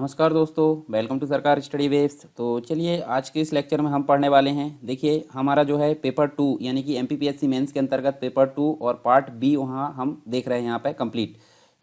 नमस्कार दोस्तों, welcome to सरकार स्टडी वेव्स। तो चलिए आज के इस लेक्चर में हम पढ़ने वाले हैं। देखिए हमारा जो है पेपर 2 यानी कि एमपीपीएससी मेंस के अंतर्गत पेपर 2 और पार्ट बी वहाँ हम देख रहे हैं यहाँ पे कंप्लीट।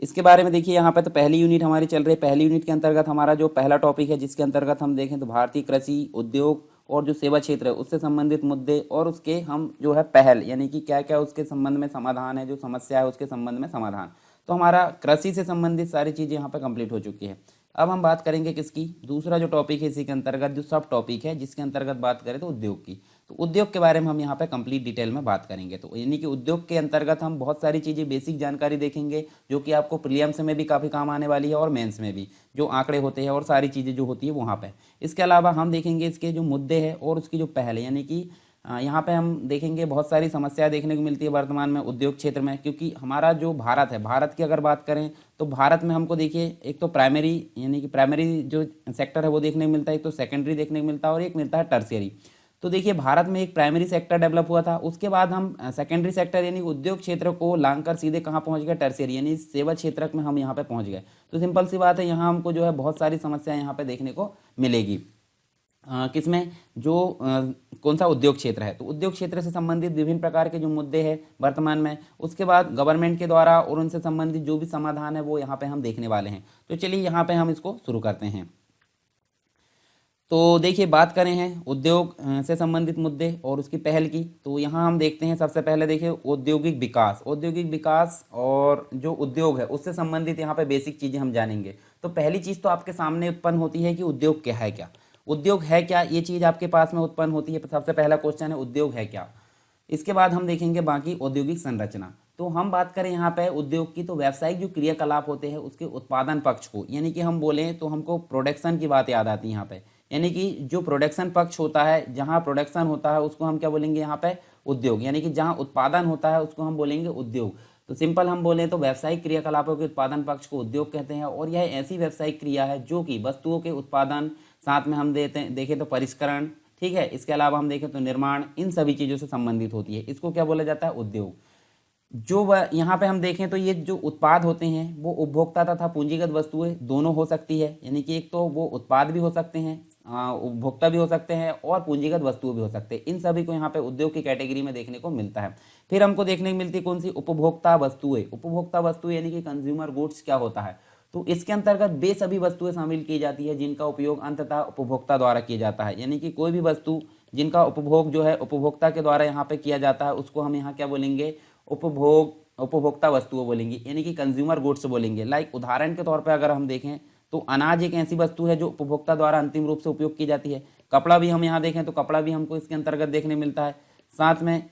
इसके बारे में देखिए यहाँ पे तो पहली यूनिट हमारी चल रही है। पहली यूनिट के अंतर्गत हमारा जो पहला टॉपिक है जिसके अंतर्गत हम देखें तो भारतीय कृषि उद्योग और जो सेवा क्षेत्र है उससे संबंधित मुद्दे और उसके हम जो है पहल यानी कि क्या क्या उसके संबंध में समाधान है, जो समस्या है उसके संबंध में समाधान। तो हमारा कृषि से संबंधित सारी चीज़ें यहाँ पे कंप्लीट हो चुकी है। अब हम बात करेंगे किसकी, दूसरा जो टॉपिक है इसी के अंतर्गत जो सब टॉपिक है जिसके अंतर्गत बात करें तो उद्योग की। तो उद्योग के बारे में हम यहाँ पे कंप्लीट डिटेल में बात करेंगे। तो यानी कि उद्योग के अंतर्गत हम बहुत सारी चीज़ें बेसिक जानकारी देखेंगे जो कि आपको प्रीलिम्स में भी काफ़ी काम आने वाली है और मेंस में भी जो आंकड़े होते हैं और सारी चीज़ें जो होती है वहाँ पे। इसके अलावा हम देखेंगे इसके जो मुद्दे हैं और उसकी जो पहल है, यानी कि यहाँ पे हम देखेंगे बहुत सारी समस्या देखने को मिलती है वर्तमान में उद्योग क्षेत्र में। क्योंकि हमारा जो भारत है, भारत की अगर बात करें तो भारत में हमको देखिए एक तो प्राइमरी यानी कि प्राइमरी जो सेक्टर है वो देखने को मिलता है, एक तो सेकेंडरी देखने को मिलता है और एक मिलता है टर्शियरी। तो देखिए भारत में एक प्राइमरी सेक्टर डेवलप हुआ था, उसके बाद हम सेकेंडरी सेक्टर यानी उद्योग क्षेत्र को लांघकर सीधे कहाँ पहुँच गए, टर्शियरी यानी सेवा क्षेत्र में हम यहाँ पे पहुँच गए। तो सिंपल सी बात है, यहाँ हमको जो है बहुत सारी समस्याएं यहाँ पे देखने को मिलेगी। किसमें जो कौन सा उद्योग क्षेत्र है, तो उद्योग क्षेत्र से संबंधित विभिन्न प्रकार के जो मुद्दे हैं वर्तमान में, उसके बाद गवर्नमेंट के द्वारा और उनसे संबंधित जो भी समाधान है वो यहाँ पे हम देखने वाले हैं। तो चलिए यहाँ पे हम इसको शुरू करते हैं। तो देखिए बात करें हैं उद्योग से संबंधित मुद्दे और उसकी पहल की, तो यहाँ हम देखते हैं सबसे पहले देखिए औद्योगिक विकास और जो उद्योग है उससे संबंधित यहाँ पे बेसिक चीज़ें हम जानेंगे। तो पहली चीज़ तो आपके सामने उत्पन्न होती है कि उद्योग क्या है, क्या उद्योग है, क्या ये चीज़ आपके पास में उत्पन्न होती है। सबसे पहला क्वेश्चन है उद्योग है क्या। इसके बाद हम देखेंगे बाकी औद्योगिक संरचना। तो हम बात करें यहाँ पे उद्योग की, तो व्यावसायिक जो क्रियाकलाप होते हैं उसके उत्पादन पक्ष को, यानी कि हम बोलें तो हमको प्रोडक्शन की बात याद आती है यहाँ पे। यानी कि जो प्रोडक्शन पक्ष होता है, जहाँ प्रोडक्शन होता है उसको हम क्या बोलेंगे यहाँ पे, उद्योग। यानी कि जहाँ उत्पादन होता है उसको हम बोलेंगे उद्योग। तो सिंपल हम बोलें तो व्यावसायिक क्रियाकलापों के उत्पादन पक्ष को उद्योग कहते हैं। और यह ऐसी व्यावसायिक क्रिया है जो कि वस्तुओं के उत्पादन, साथ में हम देखें तो परिष्करण, ठीक है, इसके अलावा हम देखें तो निर्माण, इन सभी चीज़ों से संबंधित होती है। इसको क्या बोला जाता है, उद्योग। जो यहाँ पे हम देखें तो ये जो उत्पाद होते हैं वो उपभोक्ता तथा पूंजीगत वस्तुएं दोनों हो सकती है। यानी कि एक तो वो उत्पाद भी हो सकते हैं, उपभोक्ता भी हो सकते हैं और पूंजीगत वस्तुएं भी हो सकते हैं। इन सभी को यहाँ पे उद्योग की कैटेगरी में देखने को मिलता है। फिर हमको देखने को मिलती है कौन सी, उपभोक्ता वस्तुएं यानी कि कंज्यूमर गुड्स क्या होता है। तो इसके अंतर्गत वे सभी वस्तुएं शामिल की जाती है जिनका उपयोग अंततः उपभोक्ता द्वारा किया जाता है। यानी कि कोई भी वस्तु जिनका उपभोग जो है उपभोक्ता के द्वारा यहाँ पे किया जाता है उसको हम यहाँ क्या बोलेंगे, उपभोक्ता वस्तुओं बोलेंगे, यानी कि कंज्यूमर गुड्स बोलेंगे। लाइक उदाहरण के तौर पे अगर हम देखें तो अनाज एक ऐसी वस्तु है जो उपभोक्ता द्वारा अंतिम रूप से उपयोग की जाती है। कपड़ा भी हम यहाँ देखें तो कपड़ा भी हमको इसके अंतर्गत देखने मिलता है। साथ में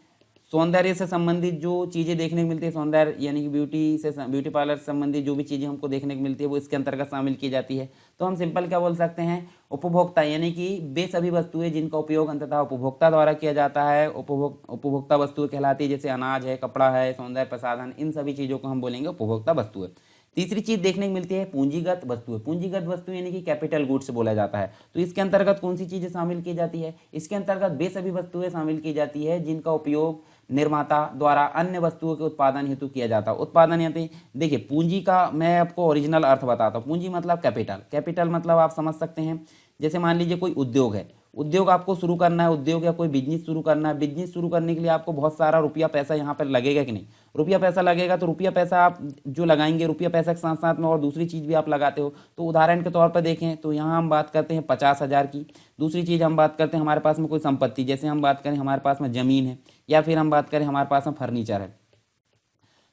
सौंदर्य से संबंधित जो चीज़ें देखने को मिलती है, सौंदर्य यानी कि ब्यूटी पार्लर से संबंधित जो भी चीज़ें हमको देखने को मिलती है वो इसके अंतर्गत शामिल की जाती है। तो हम सिंपल क्या बोल सकते हैं, उपभोक्ता यानी कि वे सभी वस्तुएं जिनका उपयोग अंततः उपभोक्ता द्वारा किया जाता है उपभोक्ता वस्तुएं कहलाती है। जैसे अनाज है, कपड़ा है, सौंदर्य प्रसाधन, इन सभी चीज़ों को हम बोलेंगे उपभोक्ता वस्तुएं। तीसरी चीज देखने को मिलती है पूंजीगत वस्तु यानी कि कैपिटल गुड्स बोला जाता है। तो इसके अंतर्गत कौन सी चीजें शामिल की जाती है, इसके अंतर्गत वे सभी वस्तुएं शामिल की जाती है जिनका उपयोग निर्माता द्वारा अन्य वस्तुओं के उत्पादन हेतु किया जाता है। उत्पादन यानी देखिए पूंजी का मैं आपको ओरिजिनल अर्थ बताता हूँ। पूंजी मतलब कैपिटल मतलब आप समझ सकते हैं। जैसे मान लीजिए कोई उद्योग है, उद्योग आपको शुरू करना है, उद्योग या कोई बिजनेस शुरू करना है। बिजनेस शुरू करने के लिए आपको बहुत सारा रुपया पैसा यहाँ पर लगेगा कि नहीं, रुपया पैसा लगेगा। तो रुपया पैसा आप जो लगाएंगे, रुपया पैसा के साथ साथ में और दूसरी चीज़ भी आप लगाते हो। तो उदाहरण के तौर पर देखें तो यहाँ हम बात करते हैं 50,000 की। दूसरी चीज़ हम बात करते हैं हमारे पास में कोई संपत्ति, जैसे हम बात करें हमारे पास में ज़मीन है या फिर हम बात करें हमारे पास में फर्नीचर है।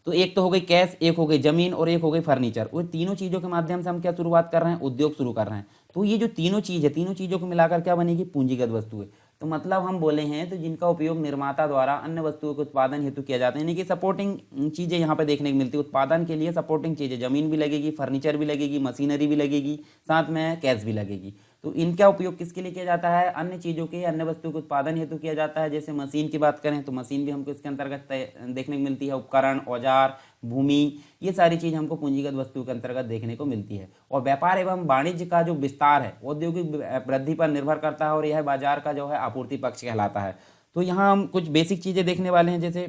तो एक तो हो गई कैश, एक हो गई जमीन और एक हो गई फर्नीचर। वो तीनों चीज़ों के माध्यम से हम क्या शुरुआत कर रहे हैं, उद्योग शुरू कर रहे हैं। तो ये जो तीनों चीज़ है, तीनों चीज़ों को मिलाकर क्या बनेगी, पूंजीगत वस्तुएं। तो मतलब हम बोले हैं तो जिनका उपयोग निर्माता द्वारा अन्य वस्तुओं के उत्पादन हेतु किया जाता है। यानी कि सपोर्टिंग चीज़ें यहाँ पे देखने को मिलती है। उत्पादन के लिए सपोर्टिंग चीज़ें, जमीन भी लगेगी, फर्नीचर भी लगेगी, मशीनरी भी लगेगी, साथ में कैश भी लगेगी। तो इनका उपयोग किसके लिए किया जाता है, अन्य चीज़ों के, अन्य वस्तुओं के उत्पादन हेतु किया जाता है। जैसे मशीन की बात करें तो मशीन भी हमको इसके अंतर्गत देखने को मिलती है। उपकरण, औजार, भूमि, ये सारी चीज़ हमको पूंजीगत वस्तु के अंतर्गत देखने को मिलती है। और व्यापार एवं वाणिज्य का जो विस्तार है औद्योगिक वृद्धि पर निर्भर करता है और यह बाजार का जो है आपूर्ति पक्ष कहलाता है। तो यहाँ हम कुछ बेसिक चीज़ें देखने वाले हैं। जैसे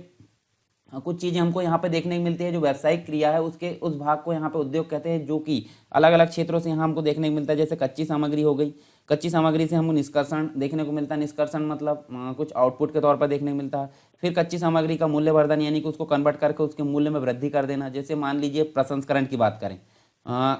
कुछ चीज़ें हमको यहाँ पे देखने को मिलती है। जो व्यावसायिक क्रिया है उसके उस भाग को यहाँ पे उद्योग कहते हैं, जो कि अलग अलग क्षेत्रों से यहाँ हमको देखने को मिलता है। जैसे कच्ची सामग्री हो गई, कच्ची सामग्री से हमको निष्कर्षण देखने को मिलता है। निष्कर्षण मतलब कुछ आउटपुट के तौर पर देखने को मिलता है। फिर कच्ची सामग्री का मूल्यवर्धन, यानी कि उसको कन्वर्ट करके उसके मूल्य में वृद्धि कर देना। जैसे मान लीजिए प्रसंस्करण की बात करें,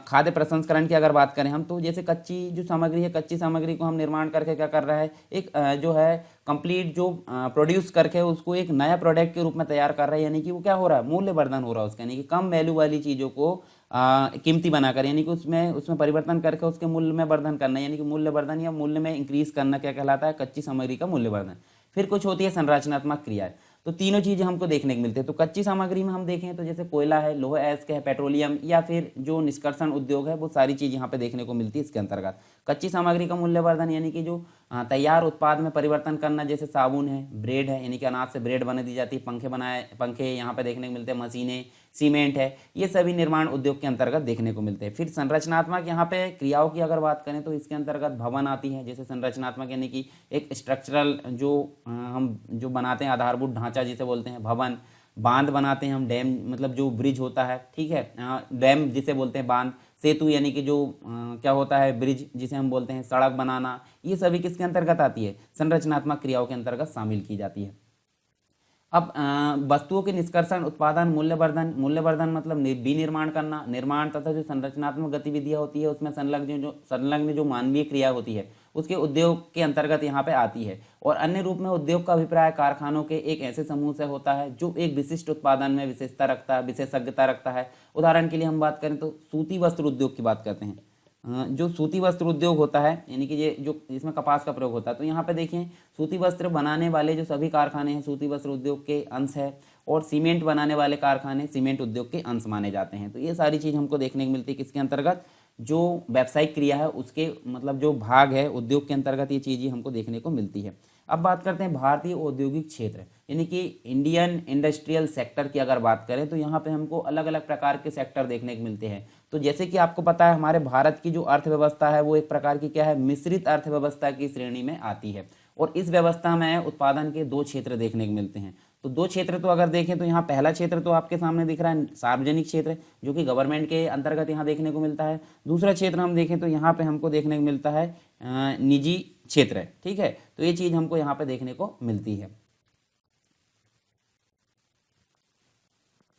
खाद्य प्रसंस्करण की अगर बात करें हम, तो जैसे कच्ची जो सामग्री है, कच्ची सामग्री को हम निर्माण करके क्या कर रहा है, एक जो है कंप्लीट जो प्रोड्यूस करके उसको एक नया प्रोडक्ट के रूप में तैयार कर रहा है। यानी कि वो क्या हो रहा है, मूल्यवर्धन हो रहा है उसका, यानी कि कम वैल्यू वाली चीज़ों को कीमती बनाकर, यानी कि उसमें उसमें परिवर्तन करके उसके मूल्य में वर्धन करना, यानी कि मूल्यवर्धन या मूल्य में इंक्रीज करना क्या कहलाता है, कच्ची सामग्री का मूल्यवर्धन। फिर कुछ होती है संरचनात्मक क्रियाएं। तो तीनों चीज़ें हमको देखने को मिलती है। तो कच्ची सामग्री में हम देखें तो जैसे कोयला है, लोह अयस्क है, पेट्रोलियम या फिर जो निष्कर्षण उद्योग है, वो सारी चीज़ यहाँ पे देखने को मिलती है इसके अंतर्गत। कच्ची सामग्री का मूल्यवर्धन यानी कि जो तैयार उत्पाद में परिवर्तन करना, जैसे साबुन है, ब्रेड है, यानी कि अनाज से ब्रेड बना दी जाती है, पंखे यहाँ पे देखने को मिलते हैं, मशीनें, सीमेंट है, ये सभी निर्माण उद्योग के अंतर्गत देखने को मिलते हैं। फिर संरचनात्मक यहाँ पे क्रियाओं की अगर बात करें तो इसके अंतर्गत भवन आती है। जैसे संरचनात्मक यानी कि एक स्ट्रक्चरल जो हम जो बनाते हैं, आधारभूत ढांचा जिसे बोलते हैं, भवन, बांध बनाते हैं हम, डैम मतलब जो ब्रिज होता है, ठीक है, डैम जिसे बोलते हैं, बांध, सेतु यानी कि जो क्या होता है, ब्रिज जिसे हम बोलते हैं, सड़क बनाना, ये सभी किसके अंतर्गत आती है, संरचनात्मक क्रियाओं के अंतर्गत शामिल की जाती है। अब वस्तुओं के निष्कर्षण, उत्पादन, मूल्यवर्धन, मूल्यवर्धन मतलब विनिर्माण करना, निर्माण तथा जो संरचनात्मक गतिविधियां होती है उसमें संलग्न जो मानवीय क्रिया होती है उसके उद्योग के अंतर्गत यहाँ पे आती है। और अन्य रूप में उद्योग का अभिप्राय कारखानों के एक ऐसे समूह से होता है जो एक विशिष्ट उत्पादन में विशेषता रखता है, विशेषज्ञता रखता है। उदाहरण के लिए हम बात करें तो सूती वस्त्र उद्योग की बात करते हैं। जो सूती वस्त्र उद्योग होता है, यानी कि ये जो इसमें कपास का प्रयोग होता है, तो यहाँ पे देखिए सूती वस्त्र बनाने वाले जो सभी कारखाने हैं सूती वस्त्र उद्योग के अंश है, और सीमेंट बनाने वाले कारखाने सीमेंट उद्योग के अंश माने जाते हैं। तो ये सारी चीज़ हमको देखने को मिलती है किसके अंतर्गत, जो व्यावसायिक क्रिया है उसके मतलब जो भाग है उद्योग के अंतर्गत, ये चीज़ हमको देखने को मिलती है। अब बात करते हैं भारतीय औद्योगिक क्षेत्र यानी कि इंडियन इंडस्ट्रियल सेक्टर की अगर बात करें तो यहाँ पे हमको अलग अलग प्रकार के सेक्टर देखने को मिलते हैं। तो जैसे कि आपको पता है हमारे भारत की जो अर्थव्यवस्था है वो एक प्रकार की क्या है, मिश्रित अर्थव्यवस्था की श्रेणी में आती है। और इस व्यवस्था में उत्पादन के दो क्षेत्र देखने को मिलते हैं। तो दो क्षेत्र तो अगर देखें तो यहाँ पहला क्षेत्र तो आपके सामने दिख रहा है सार्वजनिक क्षेत्र, जो कि गवर्नमेंट के अंतर्गत यहाँ देखने को मिलता है। दूसरा क्षेत्र हम देखें तो यहाँ पे हमको देखने को मिलता है निजी क्षेत्र है, ठीक है। तो ये चीज़ हमको यहाँ पे देखने को मिलती है।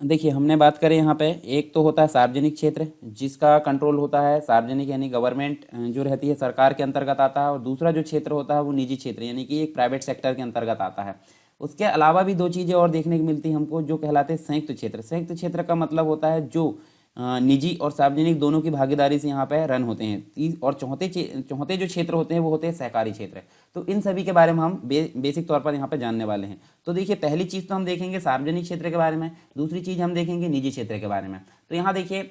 देखिए हमने बात करें यहाँ पे, एक तो होता है सार्वजनिक क्षेत्र जिसका कंट्रोल होता है सार्वजनिक यानी गवर्नमेंट जो रहती है सरकार के अंतर्गत आता है, और दूसरा जो क्षेत्र होता है वो निजी क्षेत्र यानी कि एक प्राइवेट सेक्टर के अंतर्गत आता है। उसके अलावा भी दो चीज़ें और देखने को मिलती हैं हमको जो कहलाते हैं संयुक्त क्षेत्र। संयुक्त क्षेत्र का मतलब होता है जो निजी और सार्वजनिक दोनों की भागीदारी से यहाँ पे रन होते हैं। और चौथे जो क्षेत्र होते हैं वो होते हैं सहकारी क्षेत्र। तो इन सभी के बारे में हम बेसिक तौर पर यहाँ पे जानने वाले हैं। तो देखिए पहली चीज़ तो हम देखेंगे सार्वजनिक क्षेत्र के बारे में, दूसरी चीज़ हम देखेंगे निजी क्षेत्र के बारे में। तो यहाँ देखिए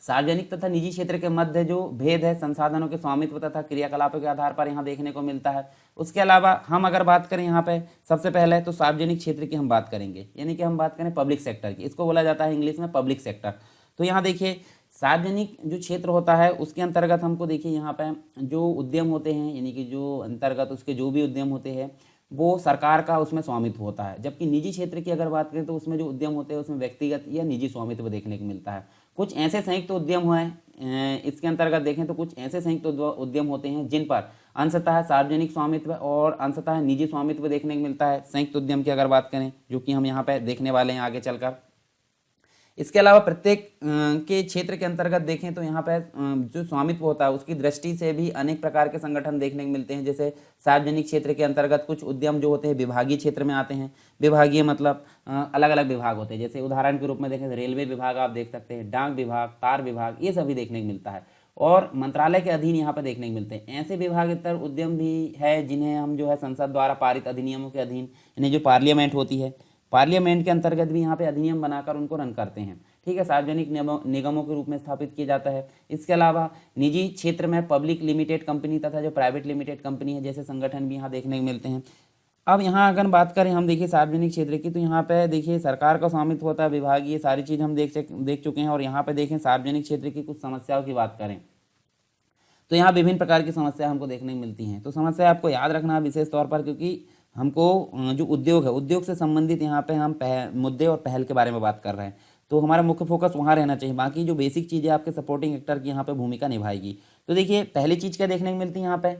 सार्वजनिक तथा निजी क्षेत्र के मध्य जो भेद है संसाधनों के स्वामित्व तथा क्रियाकलापों के आधार पर यहाँ देखने को मिलता है। उसके अलावा हम अगर बात करें यहाँ पे सबसे पहले तो सार्वजनिक क्षेत्र की हम बात करेंगे, यानी कि हम बात करें पब्लिक सेक्टर की, इसको बोला जाता है इंग्लिश में पब्लिक सेक्टर। तो यहाँ देखिए सार्वजनिक जो क्षेत्र होता है उसके अंतर्गत हमको देखिए यहाँ पे जो उद्यम होते हैं, यानी कि जो अंतर्गत उसके जो भी उद्यम होते हैं वो सरकार का उसमें स्वामित्व होता है। जबकि निजी क्षेत्र की अगर बात करें तो उसमें जो उद्यम होते हैं उसमें व्यक्तिगत या निजी स्वामित्व देखने को मिलता है। कुछ ऐसे संयुक्त उद्यम हुए हैं इसके अंतर्गत देखें तो कुछ ऐसे संयुक्त उद्यम होते हैं जिन पर अंशतः सार्वजनिक स्वामित्व और अंशतः निजी स्वामित्व देखने को मिलता है संयुक्त उद्यम की अगर बात करें, जो कि हम यहाँ पे देखने वाले हैं आगे चलकर। इसके अलावा प्रत्येक के क्षेत्र के अंतर्गत देखें तो यहाँ पे जो स्वामित्व होता है उसकी दृष्टि से भी अनेक प्रकार के संगठन देखने को मिलते हैं। जैसे सार्वजनिक क्षेत्र के अंतर्गत कुछ उद्यम जो होते हैं विभागीय क्षेत्र में आते हैं। विभागीय मतलब अलग अलग विभाग होते हैं, जैसे उदाहरण के रूप में देखें रेलवे विभाग आप देख सकते हैं, डाक विभाग, तार विभाग, ये सभी देखने को मिलता है। और मंत्रालय के अधीन यहाँ पर देखने को मिलते हैं। ऐसे विभागेतर उद्यम भी है जिन्हें हम जो है संसद द्वारा पारित अधिनियमों के अधीन, यानी जो पार्लियामेंट होती है, पार्लियामेंट के अंतर्गत भी यहाँ पे अधिनियम बनाकर उनको रन करते हैं, ठीक है, सार्वजनिक निगमों के रूप में स्थापित किया जाता है। इसके अलावा निजी क्षेत्र में पब्लिक लिमिटेड कंपनी तथा जो प्राइवेट लिमिटेड कंपनी है जैसे संगठन भी यहाँ देखने को मिलते हैं। अब यहाँ अगर बात करें हम देखिए सार्वजनिक क्षेत्र की, तो यहाँ पे देखिए सरकार का स्वामित्व होता है, विभाग, ये सारी चीज़ हम देख चुके हैं। और यहाँ पे देखें सार्वजनिक क्षेत्र की कुछ समस्याओं की बात करें तो यहाँ विभिन्न प्रकार की समस्या हमको देखने को मिलती हैं। तो समस्या आपको याद रखना विशेष तौर पर, क्योंकि हमको जो उद्योग है, उद्योग से संबंधित यहाँ पे हम मुद्दे और पहल के बारे में बात कर रहे हैं, तो हमारा मुख्य फोकस वहाँ रहना चाहिए। बाकी जो बेसिक चीज़ें आपके सपोर्टिंग एक्टर की यहाँ पे भूमिका निभाएगी। तो देखिए पहली चीज़ क्या देखने को मिलती है यहाँ पे,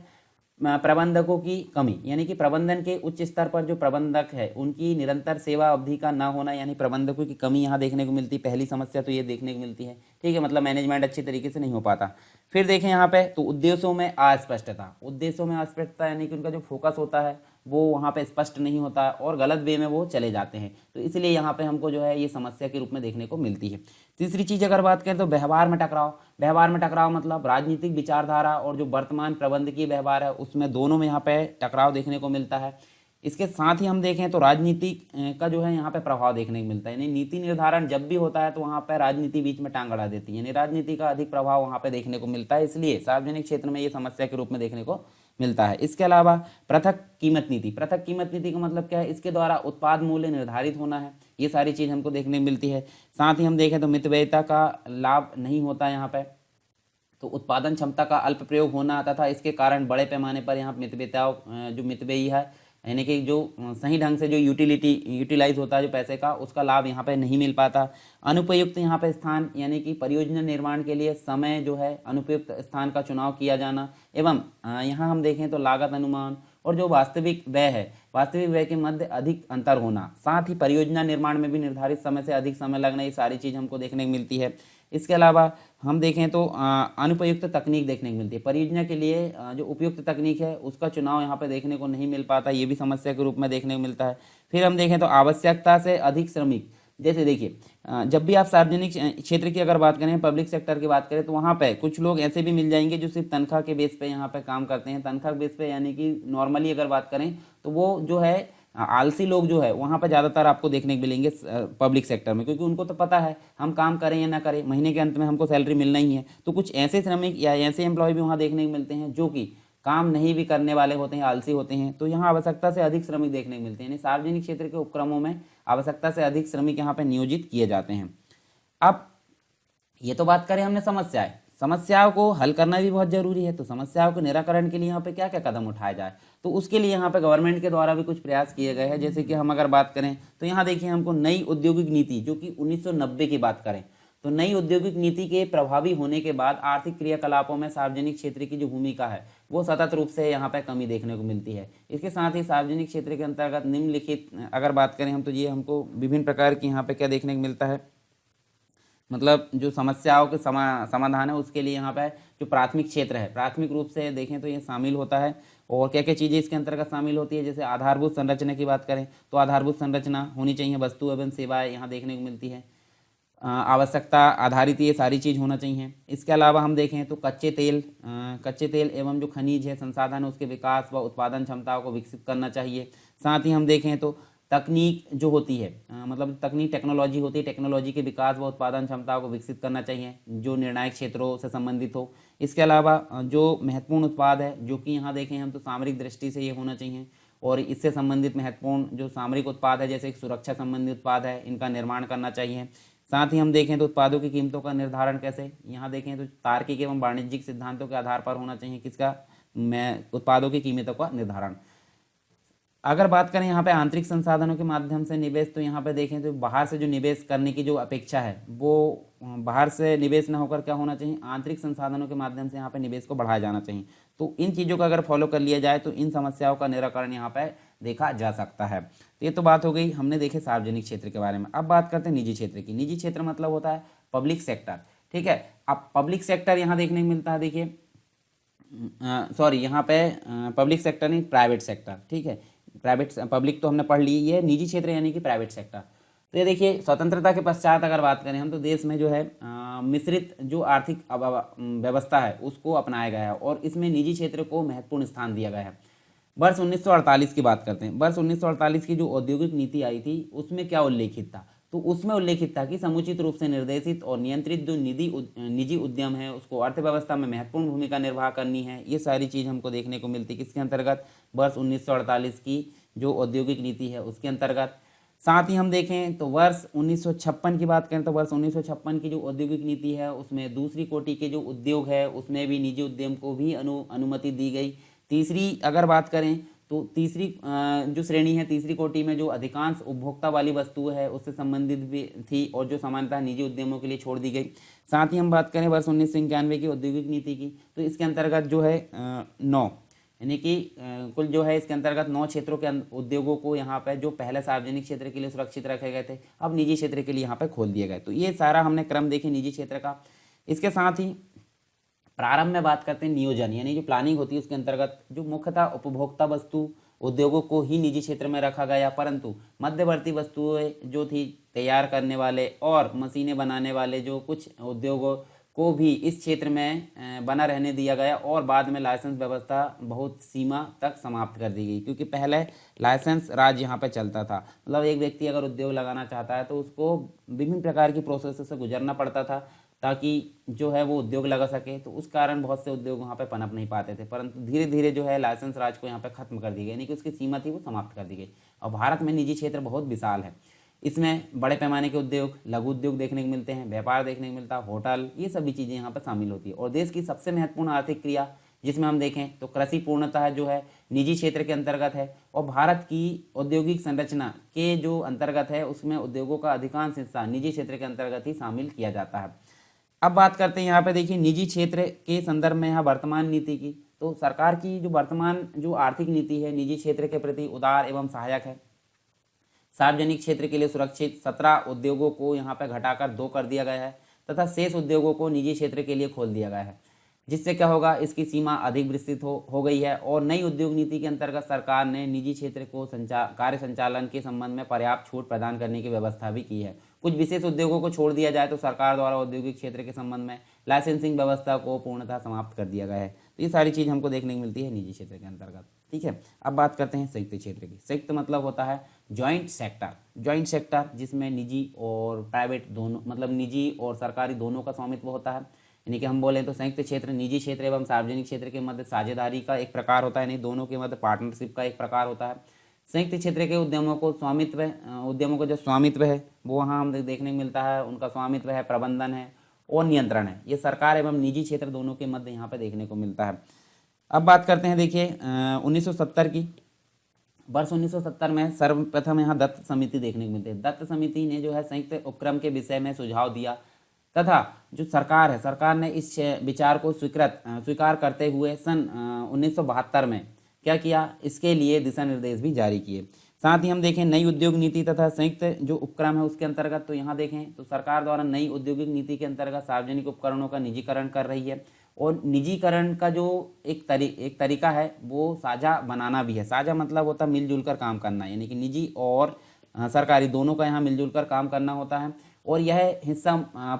प्रबंधकों की कमी, यानी कि प्रबंधन के उच्च स्तर पर जो प्रबंधक है उनकी निरंतर सेवा अवधि का ना होना, यानी प्रबंधकों की कमी यहाँ देखने को मिलती है। पहली समस्या तो ये देखने को मिलती है, ठीक है, मतलब मैनेजमेंट अच्छी तरीके से नहीं हो पाता। फिर देखें यहाँ पे तो उद्देश्यों में अस्पष्टता, उद्देश्यों में अस्पष्टता यानी कि उनका जो फोकस होता है वो वहाँ पे स्पष्ट नहीं होता है और गलत वे में वो चले जाते हैं, तो इसलिए यहाँ पे हमको जो है ये समस्या के रूप में देखने को मिलती है। तीसरी चीज़ अगर बात करें तो व्यवहार में टकराव, व्यवहार में टकराव मतलब राजनीतिक विचारधारा और जो वर्तमान प्रबंधकीय व्यवहार है उसमें दोनों में यहाँ पे टकराव देखने को मिलता है। इसके साथ ही हम देखें तो राजनीति का जो है यहाँ पे प्रभाव देखने को मिलता है, यानी नीति निर्धारण जब भी होता है तो वहाँ पे राजनीति बीच में टांग अड़ा देती है, यानी राजनीति का अधिक प्रभाव वहाँ पे देखने को मिलता है, इसलिए सार्वजनिक क्षेत्र में ये समस्या के रूप में देखने को मिलता है। इसके अलावा पृथक कीमत नीति, पृथक कीमत नीति का मतलब क्या है, इसके द्वारा उत्पाद मूल्य निर्धारित होना है, ये सारी चीज़ हमको देखने को मिलती है। साथ ही हम देखें तो मितव्ययिता का लाभ नहीं होता यहाँ पे, तो उत्पादन क्षमता का अल्प प्रयोग होना तथा इसके कारण बड़े पैमाने पर यहाँ मितव्ययिता जो मितव्ययी है, यानी कि जो सही ढंग से जो यूटिलाइज होता है जो पैसे का, उसका लाभ यहाँ पे नहीं मिल पाता। अनुपयुक्त यहाँ पे स्थान, यानी कि परियोजना निर्माण के लिए समय जो है अनुपयुक्त स्थान का चुनाव किया जाना, एवं यहाँ हम देखें तो लागत अनुमान और जो वास्तविक व्यय है, वास्तविक व्यय के मध्य अधिक अंतर होना, साथ ही परियोजना निर्माण में भी निर्धारित समय से अधिक समय लगना, ये सारी चीज़ हमको देखने को मिलती है। इसके अलावा हम देखें तो अनुपयुक्त तकनीक देखने को मिलती है, परियोजना के लिए जो उपयुक्त तकनीक है उसका चुनाव यहाँ पे देखने को नहीं मिल पाता, ये भी समस्या के रूप में देखने को मिलता है। फिर हम देखें तो आवश्यकता से अधिक श्रमिक, जैसे देखिए जब भी आप सार्वजनिक क्षेत्र की अगर बात करें, पब्लिक सेक्टर की बात करें, तो वहाँ पे कुछ लोग ऐसे भी मिल जाएंगे जो सिर्फ तनख्वाह के बेस पे यहाँ पे काम करते हैं, तनख्वाह बेस पे, यानी कि नॉर्मली अगर बात करें तो वो जो है आलसी लोग जो है वहाँ पर ज़्यादातर आपको देखने को मिलेंगे पब्लिक सेक्टर में, क्योंकि उनको तो पता है हम काम करें या ना करें महीने के अंत में हमको सैलरी मिलना ही है। तो कुछ ऐसे श्रमिक या ऐसे एम्प्लॉय भी वहाँ देखने को मिलते हैं जो कि काम नहीं भी करने वाले होते हैं, आलसी होते हैं, तो यहाँ आवश्यकता से अधिक श्रमिक देखने को मिलते हैं, यानी सार्वजनिक क्षेत्र के उपक्रमों में आवश्यकता से अधिक श्रमिक यहाँ पर नियोजित किए जाते हैं। अब ये तो बात करें हमने समस्याओं को हल करना भी बहुत जरूरी है, तो समस्याओं के निराकरण के लिए यहाँ पे क्या क्या कदम उठाया जाए, तो उसके लिए यहाँ पे गवर्नमेंट के द्वारा भी कुछ प्रयास किए गए हैं। जैसे कि हम अगर बात करें तो यहाँ देखिए हमको नई औद्योगिक नीति, जो कि 1990 की बात करें तो नई औद्योगिक नीति के प्रभावी होने के बाद आर्थिक क्रियाकलापों में सार्वजनिक क्षेत्र की जो भूमिका है वो सतत रूप से यहाँ पे कमी देखने को मिलती है। इसके साथ ही सार्वजनिक क्षेत्र के अंतर्गत निम्नलिखित अगर बात करें हम, तो ये हमको विभिन्न प्रकार की यहाँ पे क्या देखने को मिलता है, मतलब जो समस्याओं के समाधान है उसके लिए यहाँ पे जो प्राथमिक क्षेत्र है, प्राथमिक रूप से देखें तो ये शामिल होता है। और क्या क्या चीज़ें इसके अंतर्गत शामिल होती है, जैसे आधारभूत संरचना की बात करें तो आधारभूत संरचना होनी चाहिए, वस्तु एवं सेवाएं यहाँ देखने को मिलती है, आवश्यकता आधारित ये सारी चीज़ होना चाहिए। इसके अलावा हम देखें तो कच्चे तेल एवं जो खनिज है संसाधन है उसके विकास व उत्पादन क्षमताओं को विकसित करना चाहिए। साथ ही हम देखें तो तकनीक जो होती है, मतलब तकनीक टेक्नोलॉजी होती है, टेक्नोलॉजी के विकास व उत्पादन क्षमताओं को विकसित करना चाहिए जो निर्णायक क्षेत्रों से संबंधित हो। इसके अलावा जो महत्वपूर्ण उत्पाद है, जो कि यहाँ देखें हम तो सामरिक दृष्टि से ये होना चाहिए, और इससे संबंधित महत्वपूर्ण जो सामरिक उत्पाद है जैसे सुरक्षा संबंधी उत्पाद है इनका निर्माण करना चाहिए। साथ ही हम देखें तो उत्पादों की कीमतों का निर्धारण कैसे, यहाँ देखें तो तार्किक एवं वाणिज्यिक सिद्धांतों के आधार पर होना चाहिए किसका, उत्पादों की कीमतों का निर्धारण। अगर बात करें यहाँ पे आंतरिक संसाधनों के माध्यम से निवेश, तो यहाँ पे देखें तो बाहर से जो निवेश करने की जो अपेक्षा है वो बाहर से निवेश ना होकर क्या होना चाहिए, आंतरिक संसाधनों के माध्यम से यहाँ पे निवेश को बढ़ाया जाना चाहिए। तो इन चीज़ों का अगर फॉलो कर लिया जाए तो इन समस्याओं का निराकरण यहाँ पे देखा जा सकता है। तो ये तो बात हो गई, हमने देखे सार्वजनिक क्षेत्र के बारे में। अब बात करते हैं निजी क्षेत्र की। निजी क्षेत्र मतलब होता है पब्लिक सेक्टर, ठीक है। अब पब्लिक सेक्टर यहाँ देखने को मिलता है, देखिए सॉरी यहाँ पे पब्लिक सेक्टर नहीं, प्राइवेट सेक्टर, ठीक है। प्राइवेट पब्लिक तो हमने पढ़ ली, ये निजी क्षेत्र यानी कि प्राइवेट सेक्टर। तो ये देखिए स्वतंत्रता के पश्चात अगर बात करें हम तो देश में जो है मिश्रित जो आर्थिक व्यवस्था है उसको अपनाया गया है और इसमें निजी क्षेत्र को महत्वपूर्ण स्थान दिया गया है। वर्ष 1948 की बात करते हैं। वर्ष 1948 की जो औद्योगिक नीति आई थी उसमें क्या उल्लेखित था, तो उसमें उल्लेखित था कि समुचित रूप से निर्देशित और नियंत्रित जो निजी उद्यम है उसको अर्थव्यवस्था में महत्वपूर्ण भूमिका निर्वाह करनी है। ये सारी चीज़ हमको देखने को मिलती है किसके अंतर्गत, वर्ष 1948 की जो औद्योगिक नीति है उसके अंतर्गत। साथ ही हम देखें तो वर्ष 1956 की बात करें तो वर्ष 1956 की जो औद्योगिक नीति है उसमें दूसरी कोटि के जो उद्योग है उसमें भी निजी उद्यम को भी अनुमति दी गई। तीसरी अगर बात करें तो तीसरी जो श्रेणी है, तीसरी कोटि में जो अधिकांश उपभोक्ता वाली वस्तु है उससे संबंधित भी थी और जो सामान्यतः निजी उद्यमों के लिए छोड़ दी गई। साथ ही हम बात करें वर्ष 1991 की औद्योगिक नीति की, तो इसके अंतर्गत जो है 9, यानी कि कुल जो है इसके अंतर्गत 9 क्षेत्रों के उद्योगों को यहाँ पे जो पहले सार्वजनिक क्षेत्र के लिए सुरक्षित रखे गए थे, अब निजी क्षेत्र के लिए यहाँ पे खोल दिए गए। तो ये सारा हमने क्रम देखे निजी क्षेत्र का। इसके साथ ही प्रारंभ में बात करते हैं नियोजन, यानी जो प्लानिंग होती है उसके अंतर्गत जो मुख्यतः उपभोक्ता वस्तु उद्योगों को ही निजी क्षेत्र में रखा गया, परंतु मध्यवर्ती वस्तुएं जो थी तैयार करने वाले और मशीनें बनाने वाले जो कुछ उद्योगों को भी इस क्षेत्र में बना रहने दिया गया और बाद में लाइसेंस व्यवस्था बहुत सीमा तक समाप्त कर दी गई, क्योंकि पहले लाइसेंस राज यहाँ पे चलता था। मतलब एक व्यक्ति अगर उद्योग लगाना चाहता है तो उसको विभिन्न प्रकार की प्रोसेस से गुजरना पड़ता था ताकि जो है वो उद्योग लगा सके। तो उस कारण बहुत से उद्योग वहाँ पे पनप नहीं पाते थे, परंतु धीरे धीरे जो है लाइसेंस राज को यहाँ पे खत्म कर दी गई, यानी कि उसकी सीमा थी वो समाप्त कर दी गई। और भारत में निजी क्षेत्र बहुत विशाल है, इसमें बड़े पैमाने के उद्योग, लघु उद्योग देखने को मिलते हैं, व्यापार देखने को मिलता है, होटल, ये सभी चीज़ें यहाँ पर शामिल होती है। और देश की सबसे महत्वपूर्ण आर्थिक क्रिया जिसमें हम देखें तो कृषि पूर्णतः जो है निजी क्षेत्र के अंतर्गत है, और भारत की औद्योगिक संरचना के जो अंतर्गत है उसमें उद्योगों का अधिकांश हिस्सा निजी क्षेत्र के अंतर्गत ही शामिल किया जाता है। अब बात करते हैं यहाँ पे देखिए निजी क्षेत्र के संदर्भ में यहाँ वर्तमान नीति की। तो सरकार की जो वर्तमान जो आर्थिक नीति है निजी क्षेत्र के प्रति उदार एवं सहायक है। सार्वजनिक क्षेत्र के लिए सुरक्षित 17 उद्योगों को यहाँ पे घटाकर 2 कर दिया गया है तथा शेष उद्योगों को निजी क्षेत्र के लिए खोल दिया गया है, जिससे क्या होगा, इसकी सीमा अधिक विस्तृत हो गई है। और नई उद्योग नीति के अंतर्गत सरकार ने निजी क्षेत्र को कार्य संचालन के संबंध में पर्याप्त छूट प्रदान करने की व्यवस्था भी की है। कुछ विशेष उद्योगों को छोड़ दिया जाए तो सरकार द्वारा औद्योगिक क्षेत्र के संबंध में लाइसेंसिंग व्यवस्था को पूर्णतः समाप्त कर दिया गया है। तो ये सारी चीज़ हमको देखने को मिलती है निजी क्षेत्र के अंतर्गत। ठीक है, अब बात करते हैं संयुक्त क्षेत्र की। संयुक्त मतलब होता है जॉइंट सेक्टर। जॉइंट सेक्टर जिसमें निजी और प्राइवेट दोनों, मतलब निजी और सरकारी दोनों का स्वामित्व होता है। यानी कि हम बोलें तो संयुक्त क्षेत्र निजी क्षेत्र एवं सार्वजनिक क्षेत्र के मध्य साझेदारी का एक प्रकार होता है, यानी दोनों के मध्य पार्टनरशिप का एक प्रकार होता है। संयुक्त क्षेत्र के उद्यमों का जो स्वामित्व है वो वहाँ हम देखने को मिलता है, उनका स्वामित्व है, प्रबंधन है और नियंत्रण है, ये सरकार एवं निजी क्षेत्र दोनों के मध्य यहाँ पे देखने को मिलता है। अब बात करते हैं देखिए 1970 की। वर्ष 1970 में सर्वप्रथम यहाँ दत्त समिति देखने को मिलती है। दत्त समिति ने जो है संयुक्त उपक्रम के विषय में सुझाव दिया तथा जो सरकार है, सरकार ने इस विचार को स्वीकार करते हुए सन 1972 में क्या किया, इसके लिए दिशा निर्देश भी जारी किए। साथ ही हम देखें नई उद्योग नीति तथा संयुक्त जो उपक्रम है उसके अंतर्गत, तो यहाँ देखें तो सरकार द्वारा नई औद्योगिक नीति के अंतर्गत सार्वजनिक उपकरणों का निजीकरण कर रही है। और निजीकरण का जो एक तरीका है वो साझा बनाना भी है। साझा मतलब होता है मिलजुल कर काम करना, यानी कि निजी और सरकारी दोनों का यहाँ मिलजुल कर काम करना होता है। और यह हिस्सा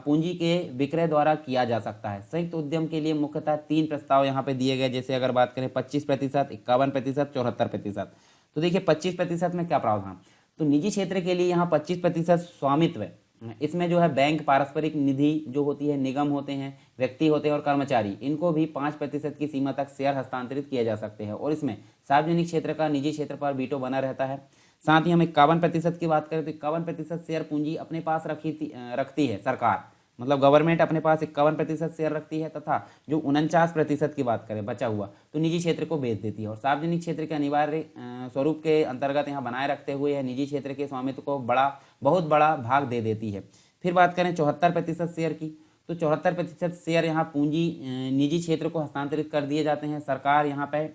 पूंजी के विक्रय द्वारा किया जा सकता है। संयुक्त उद्यम के लिए मुख्यतः 3 प्रस्ताव यहाँ पे दिए गए, जैसे अगर बात करें 25%, 51%, 74%। तो देखिए 25% में क्या प्रावधान, तो निजी क्षेत्र के लिए यहाँ 25% स्वामित्व है। इसमें जो है बैंक, पारस्परिक निधि जो होती है, निगम होते हैं, व्यक्ति होते हैं और कर्मचारी, इनको भी 5% की सीमा तक शेयर हस्तांतरित किए जा सकते हैं। और इसमें सार्वजनिक क्षेत्र का निजी क्षेत्र पर वीटो बना रहता है। साथ ही हम 51% की बात करें तो 51% शेयर पूंजी अपने पास रखती है सरकार, मतलब गवर्नमेंट अपने पास 51% शेयर रखती है, तथा जो 49% की बात करें बचा हुआ तो निजी क्षेत्र को बेच देती है। और सार्वजनिक क्षेत्र के अनिवार्य स्वरूप के अंतर्गत यहाँ बनाए रखते हुए यह निजी क्षेत्र के स्वामित्व को बहुत बड़ा भाग दे देती है। फिर बात करें 74% शेयर की, तो 74% शेयर यहाँ पूंजी निजी क्षेत्र को हस्तांतरित कर दिए जाते हैं। सरकार यहाँ पे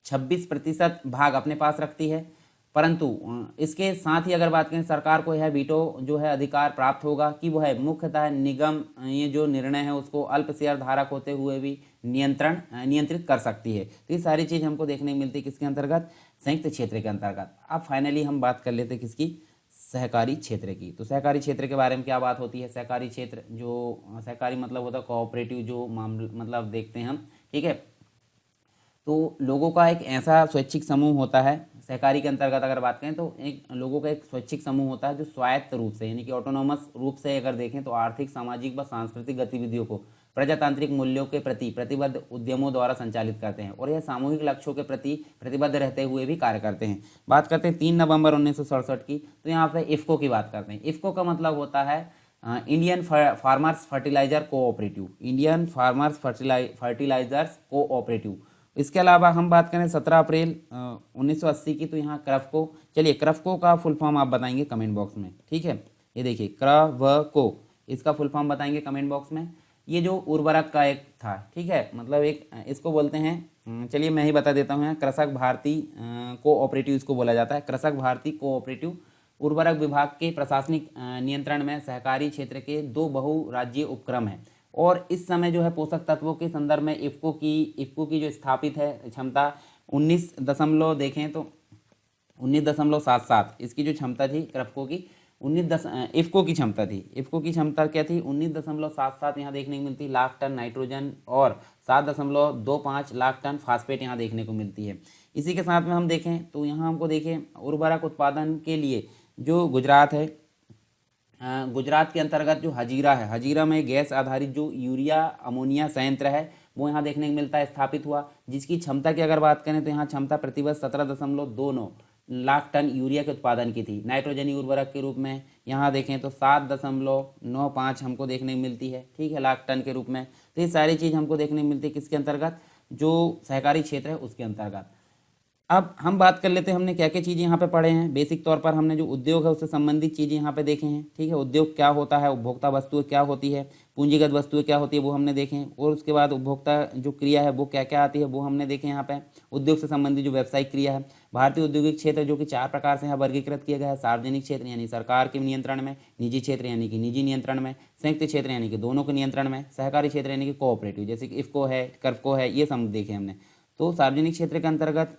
26% भाग अपने पास रखती है, परंतु इसके साथ ही अगर बात करें सरकार को यह वीटो जो है अधिकार प्राप्त होगा कि वह मुख्यतः निगम ये जो निर्णय है उसको अल्प शेयर धारक होते हुए भी नियंत्रित कर सकती है। तो ये सारी चीज़ हमको देखने को मिलती है किसके अंतर्गत, संयुक्त क्षेत्र के अंतर्गत। अब फाइनली हम बात कर लेते हैं किसकी, सहकारी क्षेत्र की। तो सहकारी क्षेत्र के बारे में क्या बात होती है, सहकारी क्षेत्र जो सहकारी मतलब होता है कोऑपरेटिव जो मामले मतलब देखते हैं हम, ठीक है। तो लोगों का एक ऐसा स्वैच्छिक समूह होता है सहकारी के अंतर्गत अगर बात करें तो एक लोगों का एक स्वैच्छिक समूह होता है जो स्वायत्त रूप से यानी कि ऑटोनोमस रूप से अगर देखें तो आर्थिक, सामाजिक व सांस्कृतिक गतिविधियों को प्रजातांत्रिक मूल्यों के प्रति प्रतिबद्ध उद्यमों द्वारा संचालित करते हैं और यह सामूहिक लक्ष्यों के प्रति प्रतिबद्ध रहते हुए भी कार्य करते हैं। बात करते हैं 3 नवंबर 1967 की, तो यहाँ पे इफ्को की बात करते हैं। इफ्को का मतलब होता है Indian farmers fertiliser cooperative, Indian farmers fertilisers cooperative. इसके अलावा हम बात करें 17 अप्रैल 1980 की, तो यहाँ क्रफको, चलिए क्रफको का फुल फॉर्म आप बताएंगे कमेंट बॉक्स में, ठीक है। ये देखिए क्रवको, इसका फुल फॉर्म बताएंगे कमेंट बॉक्स में। ये जो उर्वरक का एक था, ठीक है, मतलब एक इसको बोलते हैं, चलिए मैं ही बता देता हूँ, कृषक भारती कोऑपरेटिव इसको बोला जाता है। कृषक भारती कोऑपरेटिव उर्वरक विभाग के प्रशासनिक नियंत्रण में सहकारी क्षेत्र के 2 बहुराज्यीय उपक्रम हैं। और इस समय जो है पोषक तत्वों के संदर्भ में इफ्को की जो स्थापित है क्षमता 19 दशमलव देखें तो 19.77 इसकी जो क्षमता थी क्रफको की, इफ्को की क्षमता थी। इफ्को की क्षमता क्या थी? 19.77 यहाँ देखने को मिलती लाख टन नाइट्रोजन और 7.25 लाख टन फास्फेट यहाँ देखने को मिलती है। इसी के साथ में हम देखें तो यहाँ हमको देखें उर्वरक उत्पादन के लिए जो गुजरात है, गुजरात के अंतर्गत जो हजीरा है, हजीरा में गैस आधारित जो यूरिया अमोनिया संयंत्र है वो यहाँ देखने को मिलता है, स्थापित हुआ, जिसकी क्षमता की अगर बात करें तो यहाँ क्षमता प्रतिवर्ष 17.29 लाख टन यूरिया के उत्पादन की थी। नाइट्रोजनी उर्वरक के रूप में यहाँ देखें तो 7.95 हमको देखने को मिलती है, ठीक है, लाख टन के रूप में। तो ये सारी चीज़ हमको देखने को मिलती है किसके अंतर्गत? जो सहकारी क्षेत्र है उसके अंतर्गत। अब हम बात कर लेते हैं हमने क्या क्या चीज़ें यहाँ पे पढ़े हैं। बेसिक तौर पर हमने जो उद्योग है उससे संबंधित चीज़ें यहाँ पे देखे हैं, ठीक है। उद्योग क्या होता है, उपभोक्ता वस्तुएं क्या होती है, पूंजीगत वस्तुएं क्या होती है वो हमने देखें, और उसके बाद उपभोक्ता जो क्रिया है वो क्या क्या आती है वो हमने देखे यहाँ पे। उद्योग से संबंधित जो व्यावसायिक क्रिया है, भारतीय औद्योगिक क्षेत्र जो कि 4 प्रकार से यहाँ वर्गीकृत किया गया है। सार्वजनिक क्षेत्र यानी सरकार के नियंत्रण में, निजी क्षेत्र यानी कि निजी नियंत्रण में, संयुक्त क्षेत्र यानी कि दोनों के नियंत्रण में, सहकारी क्षेत्र यानी कि कोऑपरेटिव जैसे कि इफ्को है, कर्फको है, ये सब देखे हमने। तो सार्वजनिक क्षेत्र के अंतर्गत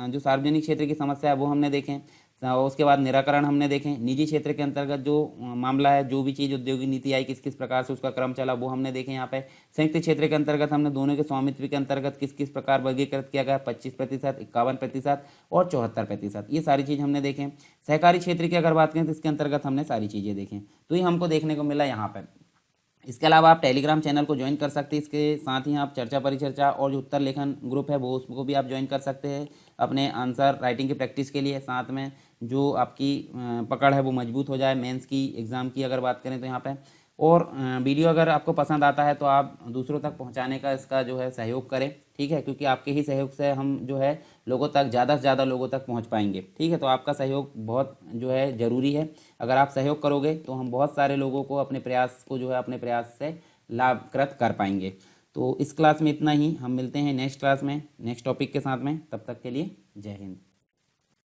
जो सार्वजनिक क्षेत्र की समस्या है वो हमने देखें, उसके बाद निराकरण हमने देखें। निजी क्षेत्र के अंतर्गत जो मामला है, जो भी चीज़ औद्योगिक नीति आई किस किस प्रकार से उसका क्रम चला वो हमने देखे यहाँ पे। संयुक्त क्षेत्र के अंतर्गत हमने दोनों के स्वामित्व के अंतर्गत किस किस प्रकार वर्गीकृत किया गया, 25%, 51% और 74%, ये सारी चीज़ हमने देखें। सहकारी क्षेत्र की अगर बात करें तो इसके अंतर्गत हमने सारी चीज़ें देखें। तो ये हमको देखने को मिला यहाँ पर। इसके अलावा आप टेलीग्राम चैनल को ज्वाइन कर सकते हैं, इसके साथ ही आप चर्चा परिचर्चा और जो उत्तर लेखन ग्रुप है वो उसको भी आप ज्वाइन कर सकते हैं अपने आंसर राइटिंग की प्रैक्टिस के लिए। साथ में जो आपकी पकड़ है वो मजबूत हो जाए मेंस की एग्ज़ाम की अगर बात करें तो यहाँ पे। और वीडियो अगर आपको पसंद आता है तो आप दूसरों तक पहुँचाने का इसका जो है सहयोग करें, ठीक है, क्योंकि आपके ही सहयोग से हम जो है लोगों तक ज़्यादा से ज़्यादा लोगों तक पहुँच पाएंगे, ठीक है। तो आपका सहयोग बहुत जो है ज़रूरी है। अगर आप सहयोग करोगे तो हम बहुत सारे लोगों को अपने प्रयास को जो है अपने प्रयास से लाभकृत कर पाएंगे। तो इस क्लास में इतना ही, हम मिलते हैं नेक्स्ट क्लास में नेक्स्ट टॉपिक के साथ में, तब तक के लिए जय हिंद।